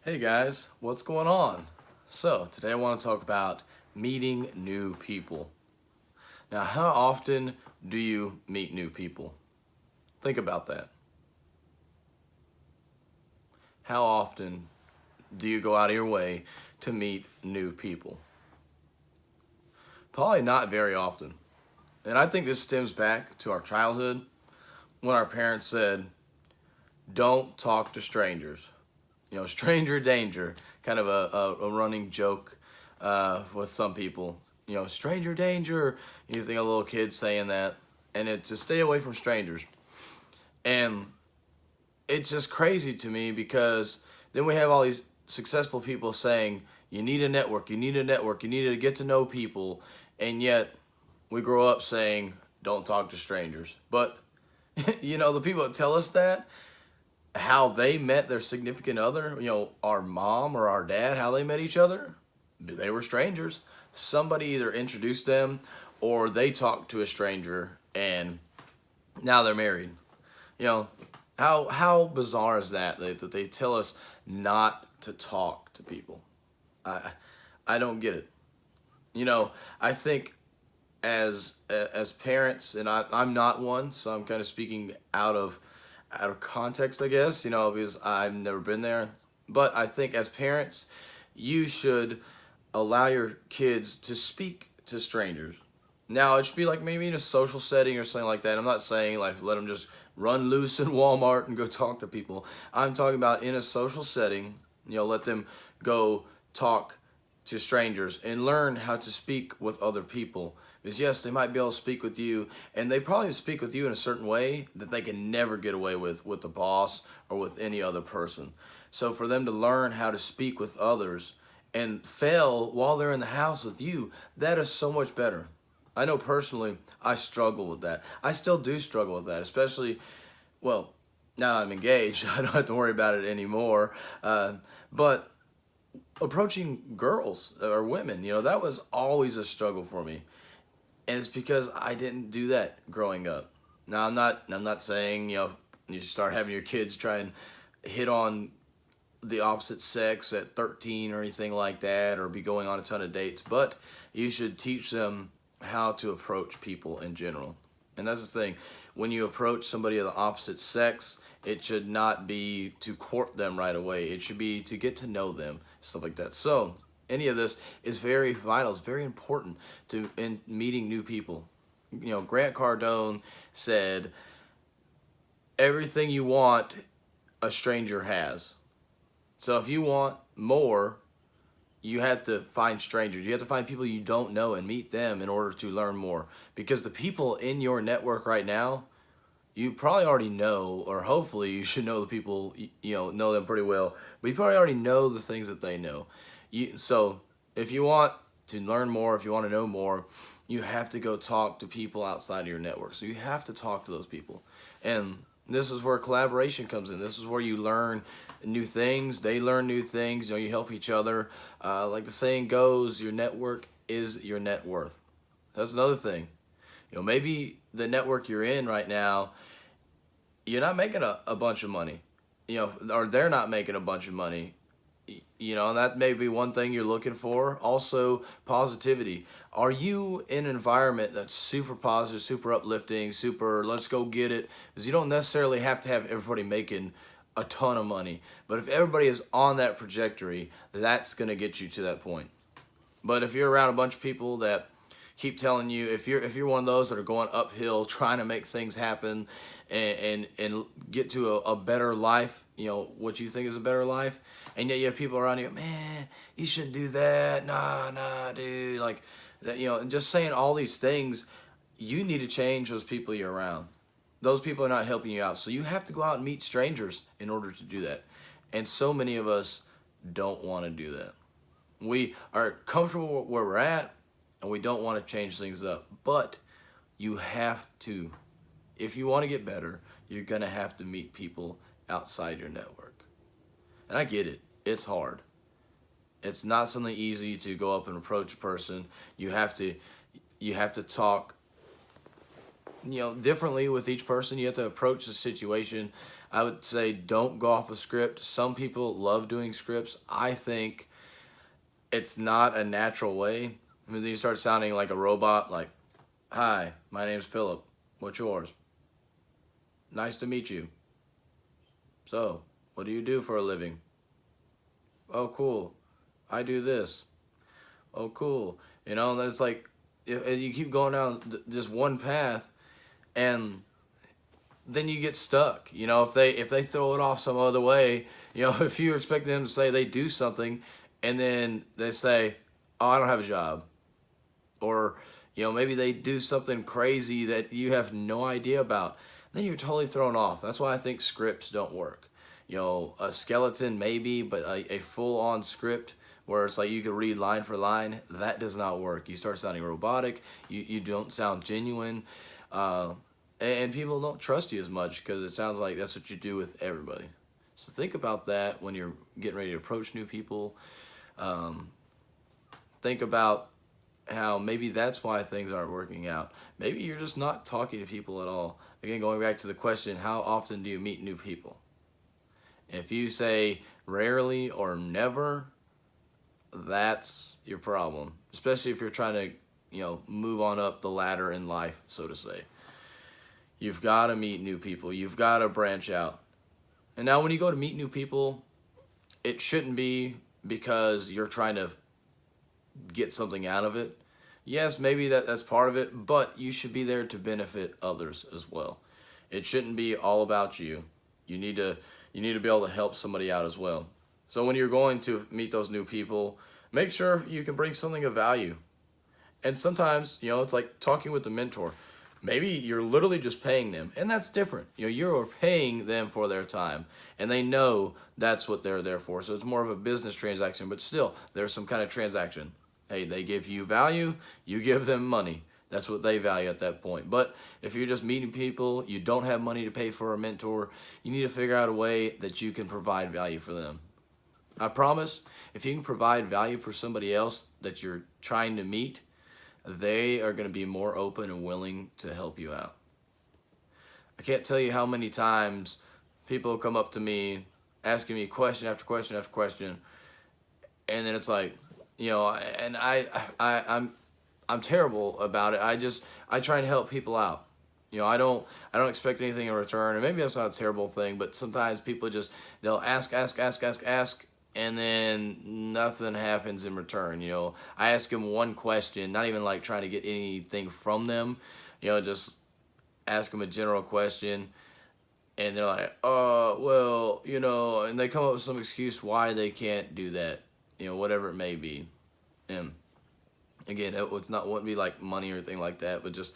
Hey guys, what's going on? So, today I want to talk about meeting new people. Now, how often do you meet new people? Think about that. How often do you go out of your way to meet new people? Probably not very often. And I think this stems back to our childhood when our parents said, don't talk to strangers. Stranger danger, kind of a running joke with some people. Stranger danger. You think a little kid saying that, and it's to stay away from strangers. And it's just crazy to me because then we have all these successful people saying, you need a network, you need a network, you need to get to know people, and yet we grow up saying, don't talk to strangers. But, the people that tell us that, how they met their significant other, our mom or our dad, how they met each other, they were strangers. Somebody either introduced them or they talked to a stranger and now they're married. You know, how bizarre is that that they tell us not to talk to people? I I don't get it. I think as parents, and I'm not one, so I'm kind of speaking out of context, I guess. Because I've never been there. But I think as parents, you should allow your kids to speak to strangers. Now, it should be like maybe in a social setting or something like that. I'm not saying like let them just run loose in Walmart and go talk to people. I'm talking about in a social setting, let them go talk to strangers and learn how to speak with other people. Because yes, they might be able to speak with you, and they probably speak with you in a certain way that they can never get away with the boss or with any other person. So for them to learn how to speak with others and fail while they're in the house with you, that is so much better. I know personally, I struggle with that. I still do struggle with that, especially, well, now I'm engaged, I don't have to worry about it anymore. But approaching girls or women, that was always a struggle for me, and it's because I didn't do that growing up. Now I'm not saying you start having your kids try and hit on the opposite sex at 13 or anything like that, or be going on a ton of dates, but you should teach them how to approach people in general. And that's the thing. When you approach somebody of the opposite sex, it should not be to court them right away. It should be to get to know them, stuff like that. So, any of this is very vital. It's very important to in meeting new people. Grant Cardone said, "Everything you want, a stranger has." So if you want more, you have to find strangers. You have to find people you don't know and meet them in order to learn more. Because the people in your network right now, you probably already know, or hopefully you should know the people, know them pretty well. But you probably already know the things that they know. So if you want to learn more, if you want to know more, you have to go talk to people outside of your network. So you have to talk to those people. And this is where collaboration comes in. This is where you learn new things. They learn new things. You help each other. Like the saying goes, your network is your net worth. That's another thing. Maybe the network you're in right now, you're not making a bunch of money, or they're not making a bunch of money. And that may be one thing you're looking for. Also, positivity. Are you in an environment that's super positive, super uplifting, super let's go get it? Because you don't necessarily have to have everybody making a ton of money. But if everybody is on that trajectory, that's going to get you to that point. But if you're around a bunch of people that keep telling you, if you're one of those that are going uphill trying to make things happen and get to a better life, what you think is a better life, and yet you have people around you, man, you shouldn't do that, nah, dude, like that, just saying all these things. You need to change those people you're around. Those people are not helping you out, so you have to go out and meet strangers in order to do that. And so many of us don't want to do that. We are comfortable where we're at, and we don't want to change things up. But you have to, if you want to get better, you're going to have to meet people outside your network. And I get it. It's hard. It's not something easy to go up and approach a person. You have to talk differently with each person. You have to approach the situation. I would say don't go off a script. Some people love doing scripts. I think it's not a natural way. I mean, then you start sounding like a robot, like, "Hi, my name's Philip. What's yours? Nice to meet you. So, what do you do for a living? Oh, cool. I do this. Oh, cool." And then it's like, if you keep going down just one path, and then you get stuck. If they throw it off some other way, if you expect them to say they do something, and then they say, "Oh, I don't have a job," or maybe they do something crazy that you have no idea about, then you're totally thrown off. That's why I think scripts don't work. A skeleton maybe, but a full-on script where it's like you could read line for line, that does not work. You start sounding robotic. You don't sound genuine. And people don't trust you as much because it sounds like that's what you do with everybody. So think about that when you're getting ready to approach new people. Think about how maybe that's why things aren't working out. Maybe you're just not talking to people at all. Again, going back to the question, how often do you meet new people? If you say rarely or never, that's your problem. Especially if you're trying to, move on up the ladder in life, so to say. You've got to meet new people. You've got to branch out. And now when you go to meet new people, it shouldn't be because you're trying to get something out of it. Yes, maybe that's part of it, but you should be there to benefit others as well. It shouldn't be all about you. You need to be able to help somebody out as well. So when you're going to meet those new people, make sure you can bring something of value. And sometimes, it's like talking with a mentor. Maybe you're literally just paying them, and that's different. You're paying them for their time, and they know that's what they're there for. So it's more of a business transaction, but still, there's some kind of transaction. Hey, they give you value, you give them money. That's what they value at that point. But if you're just meeting people, you don't have money to pay for a mentor, you need to figure out a way that you can provide value for them. I promise, if you can provide value for somebody else that you're trying to meet, they are going to be more open and willing to help you out. I can't tell you how many times people come up to me asking me question after question after question, and then it's like, and I'm terrible about it. I try and help people out. I don't expect anything in return, and maybe that's not a terrible thing, but sometimes people they'll ask, and then nothing happens in return. I ask them one question, not even like trying to get anything from them, just ask them a general question, and they're like, "Oh, well, and they come up with some excuse why they can't do that, whatever it may be." And again, wouldn't be like money or anything like that, but just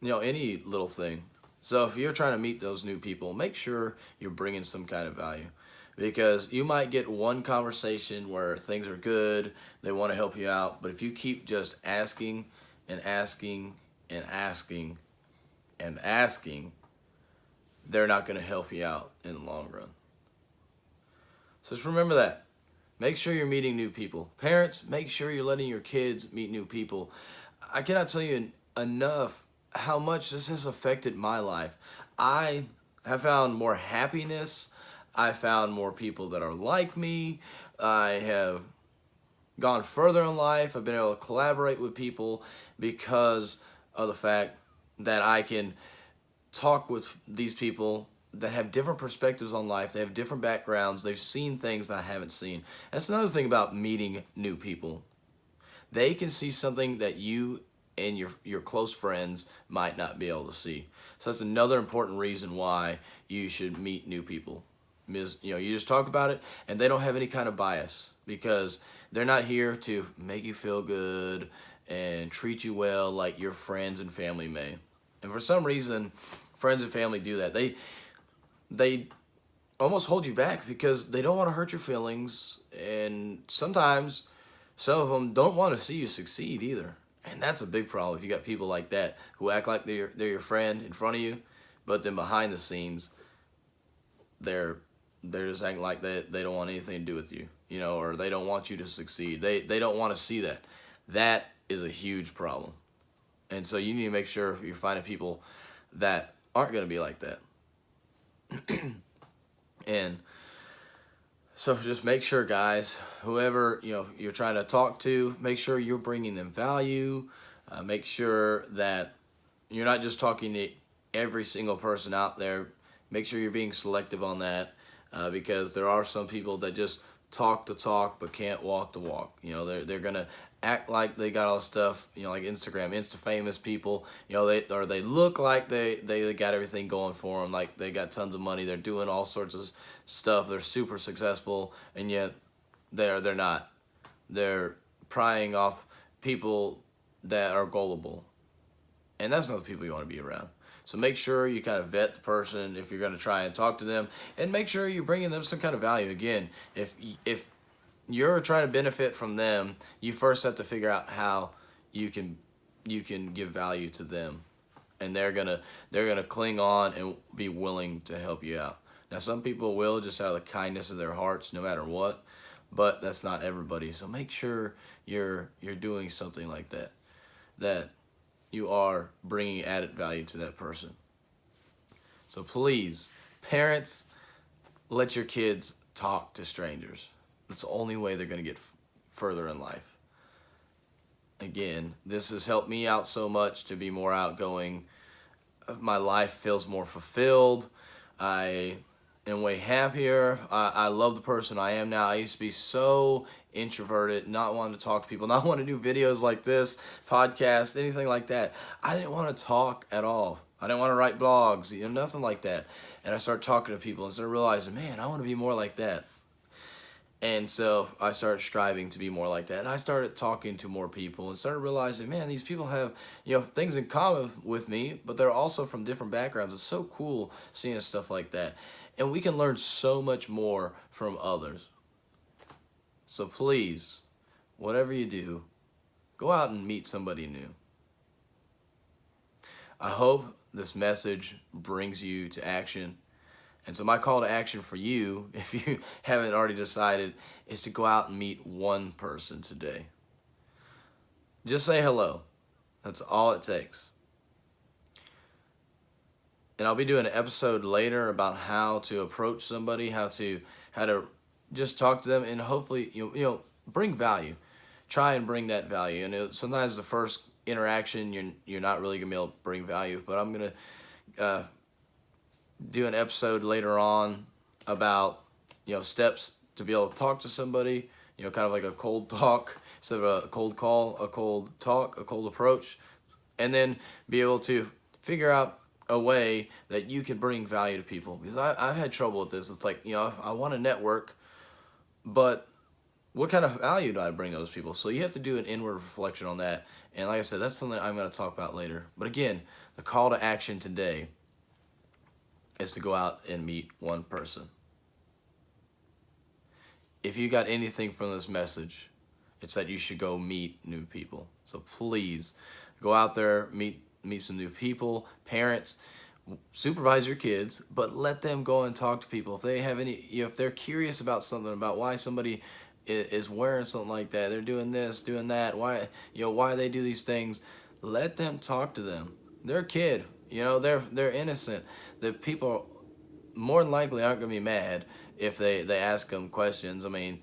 any little thing. So if you're trying to meet those new people, make sure you're bringing some kind of value. Because you might get one conversation where things are good, they want to help you out, but if you keep just asking and asking and asking and asking, they're not going to help you out in the long run. So just remember that. Make sure you're meeting new people. Parents, make sure you're letting your kids meet new people. I cannot tell you enough how much this has affected my life. I have found more happiness. I found more people that are like me. I have gone further in life. I've been able to collaborate with people because of the fact that I can talk with these people that have different perspectives on life. They have different backgrounds. They've seen things that I haven't seen. That's another thing about meeting new people. They can see something that you and your close friends might not be able to see. So that's another important reason why you should meet new people. You just talk about it, and they don't have any kind of bias because they're not here to make you feel good and treat you well like your friends and family may. And for some reason, friends and family do that. They almost hold you back because they don't want to hurt your feelings, and sometimes some of them don't want to see you succeed either. And that's a big problem if you got people like that who act like they're your friend in front of you, but then behind the scenes, they're just acting like they don't want anything to do with you, or they don't want you to succeed. They don't want to see that. That is a huge problem. And so you need to make sure you're finding people that aren't going to be like that. And so just make sure, guys, whoever you're trying to talk to, make sure you're bringing them value. Make sure that you're not just talking to every single person out there. Make sure you're being selective on that, because there are some people that just talk the talk but can't walk the walk. They're gonna act like they got all the stuff. Like Instagram, Insta famous people. They look like they got everything going for them. Like they got tons of money. They're doing all sorts of stuff. They're super successful, and yet they're not. They're prying off people that are gullible, and that's not the people you want to be around. So make sure you kind of vet the person if you're going to try and talk to them, and make sure you're bringing them some kind of value. Again, if you're trying to benefit from them, you first have to figure out how you can give value to them, and they're gonna cling on and be willing to help you out. Now, some people will just out of the kindness of their hearts, no matter what, but that's not everybody. So make sure you're doing something like that, that you are bringing added value to that person. So please, parents, let your kids talk to strangers. That's the only way they're going to get further in life. Again, this has helped me out so much to be more outgoing. My life feels more fulfilled. I am way happier. I love the person I am now. I used to be so introverted, not wanting to talk to people, not want to do videos like this, podcast, anything like that. I didn't want to talk at all. I didn't want to write blogs, nothing like that. And I started talking to people and started realizing, man, I want to be more like that. And so I started striving to be more like that. And I started talking to more people and started realizing, man, these people have, things in common with me, but they're also from different backgrounds. It's so cool seeing stuff like that. And we can learn so much more from others. So please, whatever you do, go out and meet somebody new. I hope this message brings you to action. And so my call to action for you, if you haven't already decided, is to go out and meet one person today. Just say hello. That's all it takes. And I'll be doing an episode later about how to approach somebody, how to just talk to them, and hopefully bring value. Try and bring that value. And sometimes the first interaction you're not really gonna be able to bring value, but I'm gonna do an episode later on about steps to be able to talk to somebody, kind of like a cold talk instead of a cold call, a cold talk, a cold approach, and then be able to figure out a way that you can bring value to people. Because I've had trouble with this. It's like, I want to network, but what kind of value do I bring those people? So you have to do an inward reflection on that. And like I said, that's something I'm going to talk about later. But again, the call to action today is to go out and meet one person. If you got anything from this message, it's that you should go meet new people. So please go out there, meet some new people. Parents, supervise your kids, but let them go and talk to people. If they have any, if they're curious about something, about why somebody is wearing something like that, they're doing this, doing that, why they do these things, let them talk to them. They're a kid, they're innocent. The people more than likely aren't going to be mad if they ask them questions. I mean,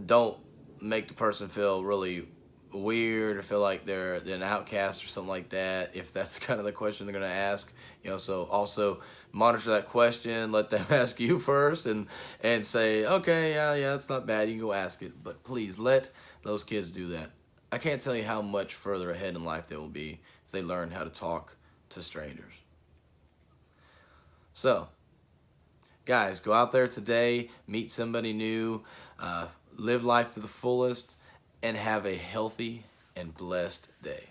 don't make the person feel really weird or feel like they're an outcast or something like that, if that's kind of the question they're going to ask. So also monitor that question, let them ask you first, and say, okay, yeah, that's not bad, you can go ask it. But please let those kids do that. I can't tell you how much further ahead in life they will be if they learn how to talk to strangers. So, guys, go out there today, meet somebody new, live life to the fullest, and have a healthy and blessed day.